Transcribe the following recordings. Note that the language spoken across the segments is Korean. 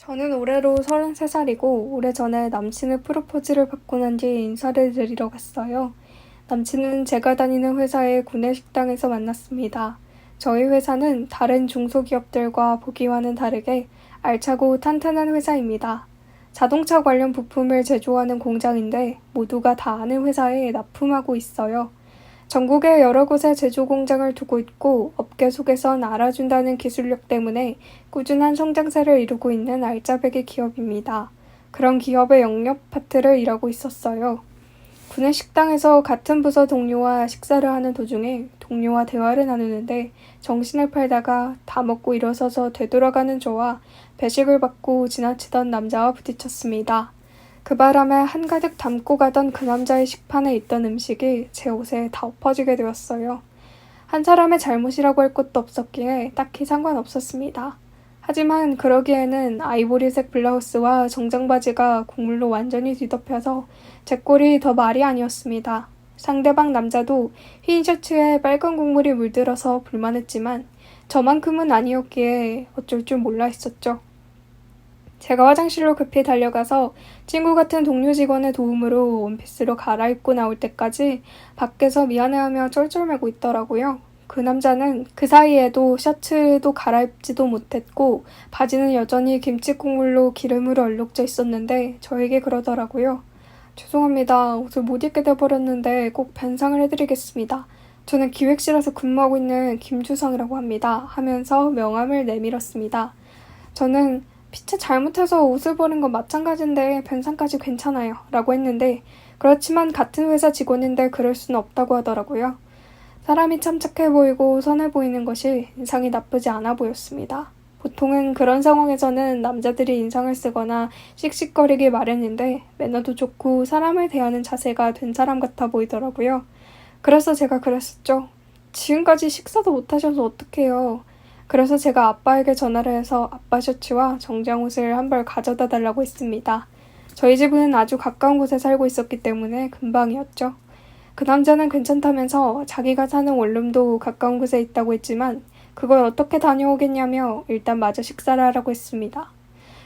저는 올해로 33살이고 오래전에 남친의 프로포즈를 받고 난 뒤에 인사를 드리러 갔어요. 남친은 제가 다니는 회사의 구내식당에서 만났습니다. 저희 회사는 다른 중소기업들과 보기와는 다르게 알차고 탄탄한 회사입니다. 자동차 관련 부품을 제조하는 공장인데 모두가 다 아는 회사에 납품하고 있어요. 전국에 여러 곳에 제조 공장을 두고 있고 업계 속에선 알아준다는 기술력 때문에 꾸준한 성장세를 이루고 있는 알짜배기 기업입니다. 그런 기업의 영역 파트를 일하고 있었어요. 구내식당에서 같은 부서 동료와 식사를 하는 도중에 동료와 대화를 나누는데 정신을 팔다가 다 먹고 일어서서 되돌아가는 저와 배식을 받고 지나치던 남자와 부딪혔습니다. 그 바람에 한가득 담고 가던 그 남자의 식판에 있던 음식이 제 옷에 다 엎어지게 되었어요. 한 사람의 잘못이라고 할 것도 없었기에 딱히 상관없었습니다. 하지만 그러기에는 아이보리색 블라우스와 정장 바지가 국물로 완전히 뒤덮여서 제 꼴이 더 말이 아니었습니다. 상대방 남자도 흰 셔츠에 빨간 국물이 물들어서 불만했지만 저만큼은 아니었기에 어쩔 줄 몰라 했었죠. 제가 화장실로 급히 달려가서 친구 같은 동료 직원의 도움으로 원피스로 갈아입고 나올 때까지 밖에서 미안해하며 쩔쩔매고 있더라고요. 그 남자는 그 사이에도 셔츠도 갈아입지도 못했고 바지는 여전히 김치국물로 기름으로 얼룩져 있었는데 저에게 그러더라고요. 죄송합니다. 옷을 못 입게 돼버렸는데 꼭 변상을 해드리겠습니다. 저는 기획실에서 근무하고 있는 김주성이라고 합니다. 하면서 명함을 내밀었습니다. 저는 피차 잘못해서 옷을 버린 건 마찬가지인데 변상까지 괜찮아요. 라고 했는데 그렇지만 같은 회사 직원인데 그럴 수는 없다고 하더라고요. 사람이 참 착해 보이고 선해 보이는 것이 인상이 나쁘지 않아 보였습니다. 보통은 그런 상황에서는 남자들이 인상을 쓰거나 씩씩거리기 마련인데 매너도 좋고 사람을 대하는 자세가 된 사람 같아 보이더라고요. 그래서 제가 그랬었죠. 지금까지 식사도 못하셔서 어떡해요. 그래서 제가 아빠에게 전화를 해서 아빠 셔츠와 정장옷을 한 벌 가져다 달라고 했습니다. 저희 집은 아주 가까운 곳에 살고 있었기 때문에 금방이었죠. 그 남자는 괜찮다면서 자기가 사는 원룸도 가까운 곳에 있다고 했지만 그걸 어떻게 다녀오겠냐며 일단 마저 식사를 하라고 했습니다.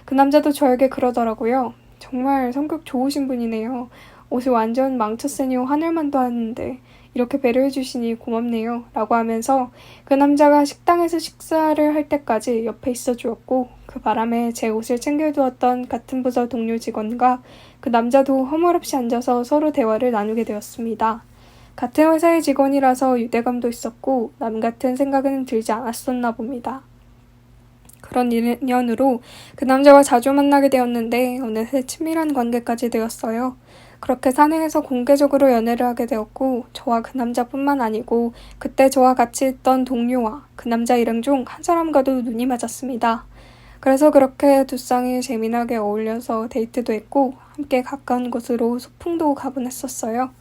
그 남자도 저에게 그러더라고요. 정말 성격 좋으신 분이네요. 옷을 완전 망쳤으니 하늘만도 하는데 이렇게 배려해 주시니 고맙네요. 라고 하면서 그 남자가 식당에서 식사를 할 때까지 옆에 있어 주었고 그 바람에 제 옷을 챙겨두었던 같은 부서 동료 직원과 그 남자도 허물없이 앉아서 서로 대화를 나누게 되었습니다. 같은 회사의 직원이라서 유대감도 있었고 남 같은 생각은 들지 않았었나 봅니다. 그런 인연으로 그 남자와 자주 만나게 되었는데 어느새 친밀한 관계까지 되었어요. 그렇게 사내에서 공개적으로 연애를 하게 되었고 저와 그 남자뿐만 아니고 그때 저와 같이 있던 동료와 그 남자 일행 중 한 사람과도 눈이 맞았습니다. 그래서 그렇게 두 쌍이 재미나게 어울려서 데이트도 했고 함께 가까운 곳으로 소풍도 가곤 했었어요.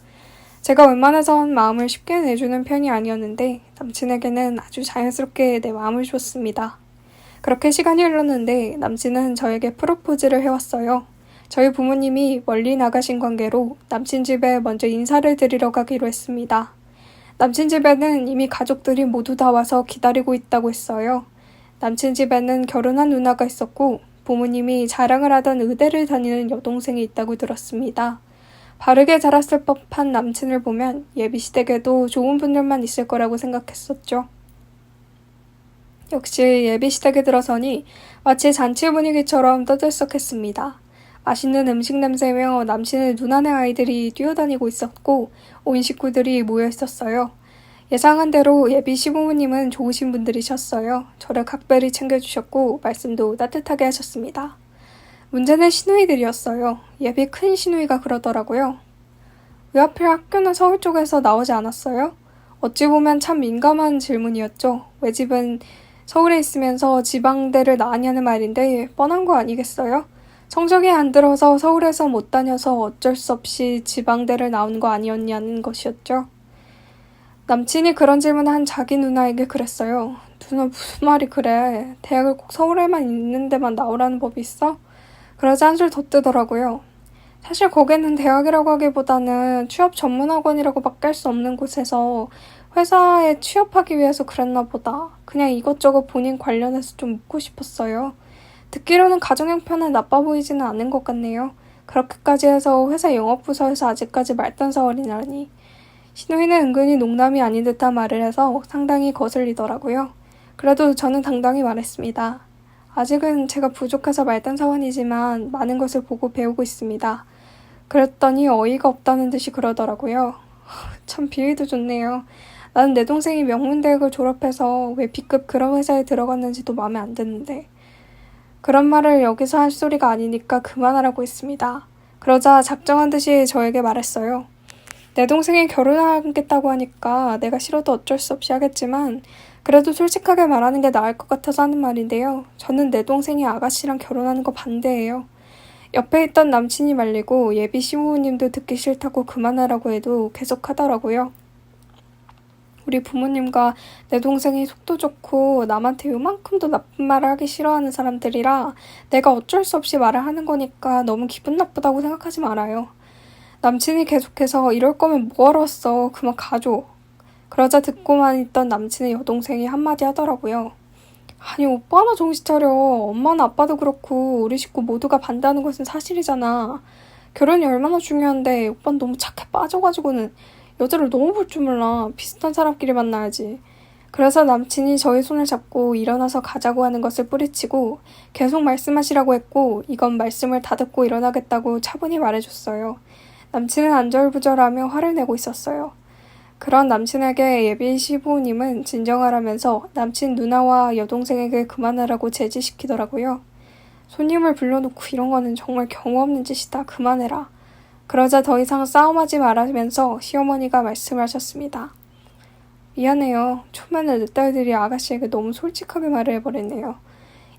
제가 웬만해선 마음을 쉽게 내주는 편이 아니었는데 남친에게는 아주 자연스럽게 내 마음을 줬습니다. 그렇게 시간이 흘렀는데 남친은 저에게 프로포즈를 해왔어요. 저희 부모님이 멀리 나가신 관계로 남친 집에 먼저 인사를 드리러 가기로 했습니다. 남친 집에는 이미 가족들이 모두 다 와서 기다리고 있다고 했어요. 남친 집에는 결혼한 누나가 있었고 부모님이 자랑을 하던 의대를 다니는 여동생이 있다고 들었습니다. 바르게 자랐을 법한 남친을 보면 예비시댁에도 좋은 분들만 있을 거라고 생각했었죠. 역시 예비시댁에 들어서니 마치 잔치 분위기처럼 떠들썩했습니다. 맛있는 음식 냄새며 남친의 누나네 아이들이 뛰어다니고 있었고 온 식구들이 모여 있었어요. 예상한 대로 예비 시부모님은 좋으신 분들이셨어요. 저를 각별히 챙겨주셨고 말씀도 따뜻하게 하셨습니다. 문제는 시누이들이었어요. 예비 큰 시누이가 그러더라고요. 왜 하필 학교는 서울 쪽에서 나오지 않았어요? 어찌 보면 참 민감한 질문이었죠. 왜 집은 서울에 있으면서 지방대를 나왔냐는 말인데 뻔한 거 아니겠어요? 성적이 안 들어서 서울에서 못 다녀서 어쩔 수 없이 지방대를 나온 거 아니었냐는 것이었죠. 남친이 그런 질문을 한 자기 누나에게 그랬어요. 누나 무슨 말이 그래. 대학을 꼭 서울에만 있는 데만 나오라는 법이 있어? 그러자 한술 더 뜨더라고요. 사실 거기는 대학이라고 하기보다는 취업 전문학원이라고 밖에 할 수 없는 곳에서 회사에 취업하기 위해서 그랬나 보다. 그냥 이것저것 본인 관련해서 좀 묻고 싶었어요. 듣기로는 가정 형편은 나빠 보이지는 않은 것 같네요. 그렇게까지 해서 회사 영업부서에서 아직까지 말단사월이라니. 신우이는 은근히 농담이 아닌 듯한 말을 해서 상당히 거슬리더라고요. 그래도 저는 당당히 말했습니다. 아직은 제가 부족해서 말단사원이지만 많은 것을 보고 배우고 있습니다. 그랬더니 어이가 없다는 듯이 그러더라고요. 참 비위도 좋네요. 나는 내 동생이 명문대학을 졸업해서 왜 B급 그런 회사에 들어갔는지도 마음에 안 드는데. 그런 말을 여기서 할 소리가 아니니까 그만하라고 했습니다. 그러자 작정한 듯이 저에게 말했어요. 내 동생이 결혼하겠다고 하니까 내가 싫어도 어쩔 수 없이 하겠지만 그래도 솔직하게 말하는 게 나을 것 같아서 하는 말인데요. 저는 내 동생이 아가씨랑 결혼하는 거 반대예요. 옆에 있던 남친이 말리고 예비 시부모님도 듣기 싫다고 그만하라고 해도 계속 하더라고요. 우리 부모님과 내 동생이 속도 좋고 남한테 요만큼도 나쁜 말을 하기 싫어하는 사람들이라 내가 어쩔 수 없이 말을 하는 거니까 너무 기분 나쁘다고 생각하지 말아요. 남친이 계속해서 이럴 거면 뭐하러 왔어. 그만 가줘. 그러자 듣고만 있던 남친의 여동생이 한마디 하더라고요. 아니 오빠나 정신 차려. 엄마나 아빠도 그렇고 우리 식구 모두가 반대하는 것은 사실이잖아. 결혼이 얼마나 중요한데 오빠는 너무 착해 빠져가지고는 여자를 너무 볼 줄 몰라. 비슷한 사람끼리 만나야지. 그래서 남친이 저의 손을 잡고 일어나서 가자고 하는 것을 뿌리치고 계속 말씀하시라고 했고 이건 말씀을 다 듣고 일어나겠다고 차분히 말해줬어요. 남친은 안절부절하며 화를 내고 있었어요. 그런 남친에게 예비 시부모님은 진정하라면서 남친 누나와 여동생에게 그만하라고 제지시키더라고요. 손님을 불러놓고 이런 거는 정말 경우 없는 짓이다. 그만해라. 그러자 더 이상 싸움하지 말라면서 시어머니가 말씀하셨습니다. 미안해요. 초면에 내 딸들이 아가씨에게 너무 솔직하게 말을 해버렸네요.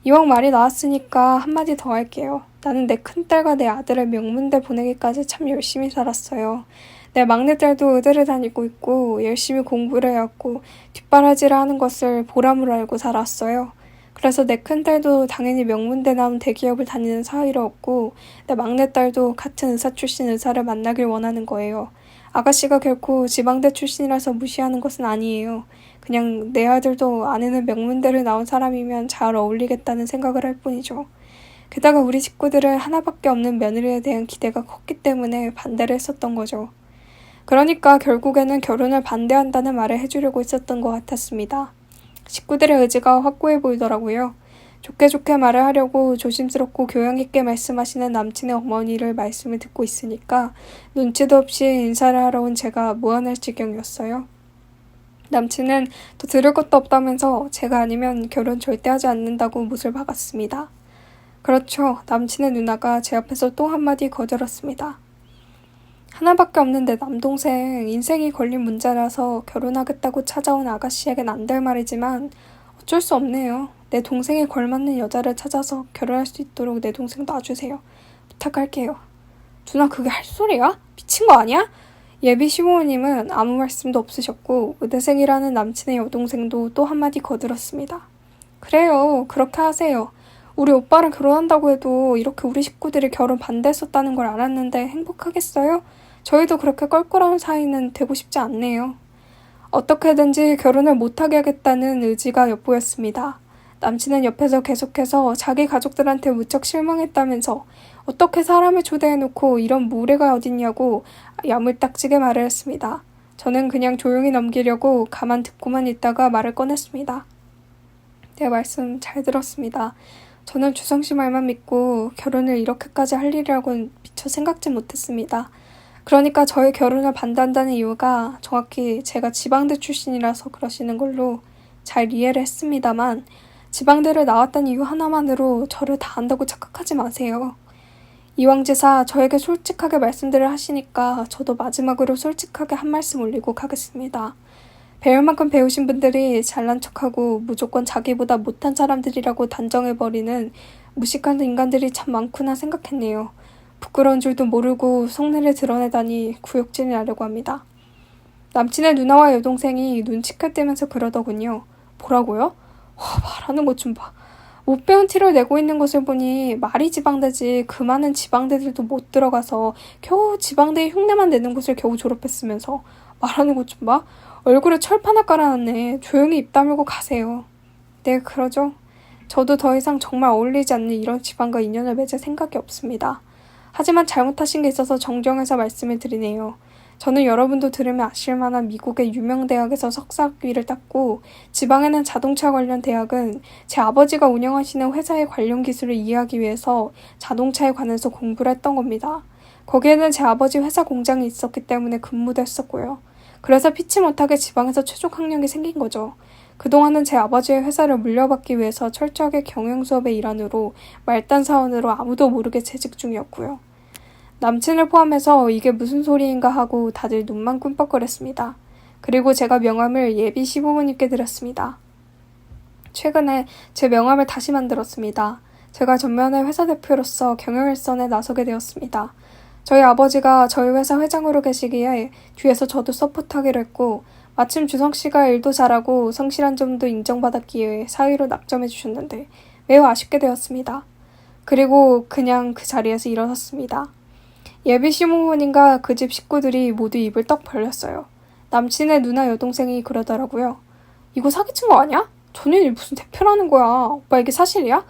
이왕 말이 나왔으니까 한마디 더 할게요. 나는 내 큰딸과 내 아들을 명문대 보내기까지 참 열심히 살았어요. 내 막내딸도 의대를 다니고 있고 열심히 공부를 해왔고 뒷바라지를 하는 것을 보람으로 알고 살았어요. 그래서 내 큰딸도 당연히 명문대 나온 대기업을 다니는 사위였고 내 막내딸도 같은 의사 출신 의사를 만나길 원하는 거예요. 아가씨가 결코 지방대 출신이라서 무시하는 것은 아니에요. 그냥 내 아들도 아내는 명문대를 나온 사람이면 잘 어울리겠다는 생각을 할 뿐이죠. 게다가 우리 식구들은 하나밖에 없는 며느리에 대한 기대가 컸기 때문에 반대를 했었던 거죠. 그러니까 결국에는 결혼을 반대한다는 말을 해주려고 했었던 것 같았습니다. 식구들의 의지가 확고해 보이더라고요. 좋게 말을 하려고 조심스럽고 교양 있게 말씀하시는 남친의 어머니를 말씀을 듣고 있으니까 눈치도 없이 인사를 하러 온 제가 무안할 지경이었어요. 남친은 더 들을 것도 없다면서 제가 아니면 결혼 절대 하지 않는다고 못을 박았습니다. 그렇죠. 남친의 누나가 제 앞에서 또 한마디 거절했습니다. 하나밖에 없는 내 남동생 인생이 걸린 문제라서 결혼하겠다고 찾아온 아가씨에겐 안 될 말이지만 어쩔 수 없네요. 내 동생에 걸맞는 여자를 찾아서 결혼할 수 있도록 내 동생 놔주세요. 부탁할게요. 누나 그게 할 소리야? 미친 거 아니야? 예비 시부모님은 아무 말씀도 없으셨고 의대생이라는 남친의 여동생도 또 한마디 거들었습니다. 그래요. 그렇게 하세요. 우리 오빠랑 결혼한다고 해도 이렇게 우리 식구들이 결혼 반대했었다는 걸 알았는데 행복하겠어요? 저희도 그렇게 껄끄러운 사이는 되고 싶지 않네요. 어떻게든지 결혼을 못하게 하겠다는 의지가 엿보였습니다. 남친은 옆에서 계속해서 자기 가족들한테 무척 실망했다면서 어떻게 사람을 초대해놓고 이런 무례가 어딨냐고 야물딱지게 말을 했습니다. 저는 그냥 조용히 넘기려고 가만 듣고만 있다가 말을 꺼냈습니다. 내 말씀 잘 들었습니다. 저는 주성씨 말만 믿고 결혼을 이렇게까지 할 일이라고는 미처 생각지 못했습니다. 그러니까 저의 결혼을 반대한다는 이유가 정확히 제가 지방대 출신이라서 그러시는 걸로 잘 이해를 했습니다만 지방대를 나왔다는 이유 하나만으로 저를 다 안다고 착각하지 마세요. 이왕지사 저에게 솔직하게 말씀들을 하시니까 저도 마지막으로 솔직하게 한 말씀 올리고 가겠습니다. 배울 만큼 배우신 분들이 잘난 척하고 무조건 자기보다 못한 사람들이라고 단정해버리는 무식한 인간들이 참 많구나 생각했네요. 부끄러운 줄도 모르고 속내를 드러내다니 구역질을 하려고 합니다. 남친의 누나와 여동생이 눈치껏대면서 그러더군요. 뭐라고요? 말하는 것 좀 봐. 못 배운 티를 내고 있는 것을 보니 말이 지방대지 그 많은 지방대들도 못 들어가서 겨우 지방대의 흉내만 내는 곳을 겨우 졸업했으면서 말하는 것 좀 봐. 얼굴에 철판을 깔아놨네. 조용히 입 다물고 가세요. 네, 그러죠. 저도 더 이상 정말 어울리지 않는 이런 집안과 인연을 맺을 생각이 없습니다. 하지만 잘못하신 게 있어서 정정해서 말씀을 드리네요. 저는 여러분도 들으면 아실 만한 미국의 유명 대학에서 석사학위를 땄고 지방에는 자동차 관련 대학은 제 아버지가 운영하시는 회사의 관련 기술을 이해하기 위해서 자동차에 관해서 공부를 했던 겁니다. 거기에는 제 아버지 회사 공장이 있었기 때문에 근무도 했었고요. 그래서 피치 못하게 지방에서 최종 학력이 생긴 거죠. 그동안은 제 아버지의 회사를 물려받기 위해서 철저하게 경영 수업의 일환으로 말단 사원으로 아무도 모르게 재직 중이었고요. 남친을 포함해서 이게 무슨 소리인가 하고 다들 눈만 끔뻑거렸습니다. 그리고 제가 명함을 예비 시부모님께 드렸습니다. 최근에 제 명함을 다시 만들었습니다. 제가 전면에 회사 대표로서 경영일선에 나서게 되었습니다. 저희 아버지가 저희 회사 회장으로 계시기에 뒤에서 저도 서포트하기로 했고 마침 주성 씨가 일도 잘하고 성실한 점도 인정받았기에 사위로 낙점해 주셨는데 매우 아쉽게 되었습니다. 그리고 그냥 그 자리에서 일어섰습니다. 예비 시부모님과 그 집 식구들이 모두 입을 떡 벌렸어요. 남친의 누나 여동생이 그러더라고요. 이거 사기친 거 아니야? 전현이 무슨 대표라는 거야. 오빠 이게 사실이야?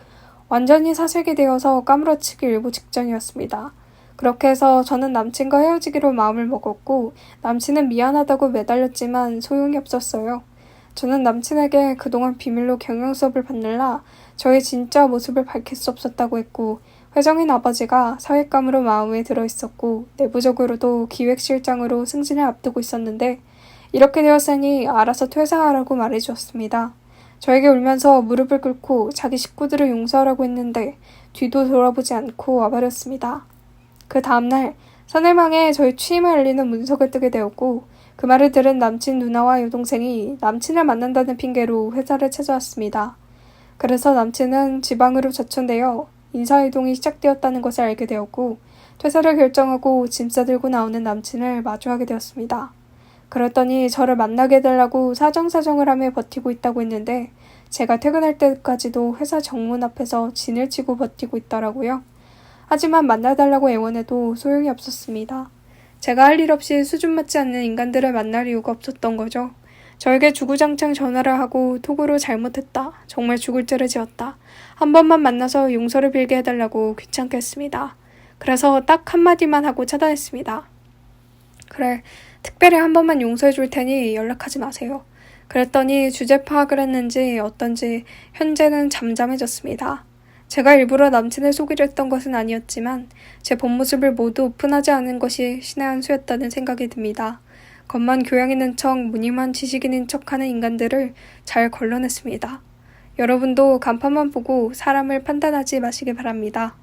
완전히 사색이 되어서 까무러치기 일보 직전이었습니다. 그렇게 해서 저는 남친과 헤어지기로 마음을 먹었고 남친은 미안하다고 매달렸지만 소용이 없었어요. 저는 남친에게 그동안 비밀로 경영 수업을 받느라 저의 진짜 모습을 밝힐 수 없었다고 했고 회장인 아버지가 사윗감으로 마음에 들어 있었고 내부적으로도 기획실장으로 승진을 앞두고 있었는데 이렇게 되었으니 알아서 퇴사하라고 말해주었습니다. 저에게 울면서 무릎을 꿇고 자기 식구들을 용서하라고 했는데 뒤도 돌아보지 않고 와버렸습니다. 그 다음날 사내망에 저희 취임을 알리는 문석을 뜨게 되었고 그 말을 들은 남친 누나와 여동생이 남친을 만난다는 핑계로 회사를 찾아왔습니다. 그래서 남친은 지방으로 자천되어 인사이동이 시작되었다는 것을 알게 되었고 퇴사를 결정하고 짐 싸들고 나오는 남친을 마주하게 되었습니다. 그랬더니 저를 만나게 해달라고 사정사정을 하며 버티고 있다고 했는데 제가 퇴근할 때까지도 회사 정문 앞에서 진을 치고 버티고 있더라고요. 하지만 만나달라고 애원해도 소용이 없었습니다. 제가 할 일 없이 수준 맞지 않는 인간들을 만날 이유가 없었던 거죠. 저에게 주구장창 전화를 하고 톡으로 잘못했다. 정말 죽을 죄를 지었다. 한 번만 만나서 용서를 빌게 해달라고 귀찮게 했습니다. 그래서 딱 한마디만 하고 차단했습니다. 그래, 특별히 한 번만 용서해 줄 테니 연락하지 마세요. 그랬더니 주제 파악을 했는지 어떤지 현재는 잠잠해졌습니다. 제가 일부러 남친을 속이려 했던 것은 아니었지만 제 본 모습을 모두 오픈하지 않은 것이 신의 한 수였다는 생각이 듭니다. 겉만 교양 있는 척 무늬만 지식인인 척하는 인간들을 잘 걸러냈습니다. 여러분도 간판만 보고 사람을 판단하지 마시기 바랍니다.